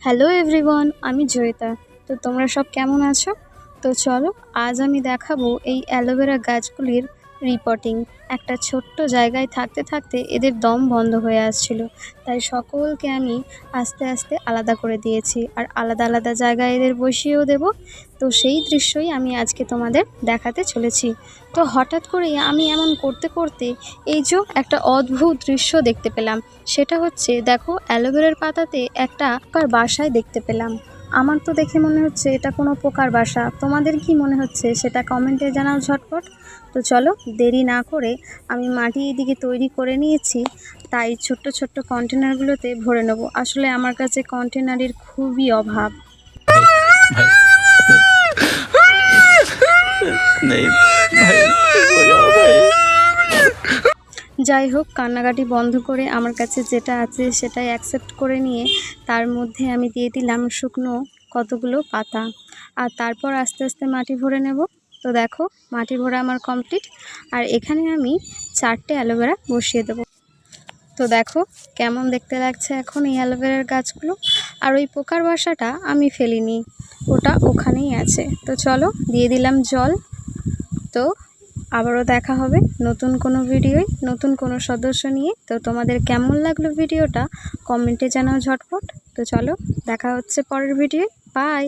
Hello everyone, আমি জয়িতা। তো তোমরা সব কেমন আছো? তো চলো আজ আমি দেখাবো এই অ্যালোভেরা গাছগুলির রিপোর্টিং। একটা ছোট্ট জায়গায় থাকতে থাকতে এদের দম বন্ধ হয়ে আসছিল, তাই সকলকে আমি আস্তে আস্তে আলাদা করে দিয়েছি আর আলাদা আলাদা জায়গায় এদের বসিয়েও দেব। তো সেই দৃশ্যই আমি আজকে তোমাদের দেখাতে চলেছি। তো হঠাৎ করেই আমি এমন করতে করতে এই যে একটা অদ্ভুত দৃশ্য দেখতে পেলাম। সেটা হচ্ছে, দেখো, অ্যালোভেরার পাতাতে একটা পোকার বাসায় দেখতে পেলাম। আমার তো দেখে মনে হচ্ছে এটা কোনো পোকার বাসা। তোমাদের কি মনে হচ্ছে সেটা কমেন্টে জানাও ঝটপট। তো চলো দেরি না করে আমি মাটি এদিকে তৈরি করে নিয়েছি, তাই ছোট্ট ছোট্ট কন্টেনারগুলোতে ভরে নেব। আসলে আমার কাছে কন্টেনারের খুবই অভাব। যাই হোক, কান্নাকাটি বন্ধ করে আমার কাছে যেটা আছে সেটাই অ্যাকসেপ্ট করে নিয়ে তার মধ্যে আমি দিয়ে দিলাম শুকনো কতগুলো পাতা, আর তারপর আস্তে আস্তে মাটি ভরে নেব। তো দেখো, মাটি ভরা আমার কমপ্লিট, আর এখানে আমি 4টে অ্যালোভেরা বসিয়ে দেবো। তো দেখো কেমন দেখতে লাগছে এখন এই অ্যালোভেরার গাছগুলো। আর ওই পোকার বাসাটা আমি ফেলিনি, ওটা ওখানেই আছে। তো চলো দিয়ে দিলাম জল। তো আবারও দেখা হবে নতুন কোনো ভিডিওয়, নতুন কোনো সদস্য নিয়ে। তো তোমাদের কেমন লাগলো ভিডিওটা কমেন্টে জানাও ঝটপট। তো চলো দেখা হচ্ছে পরের ভিডিওয়। বাই।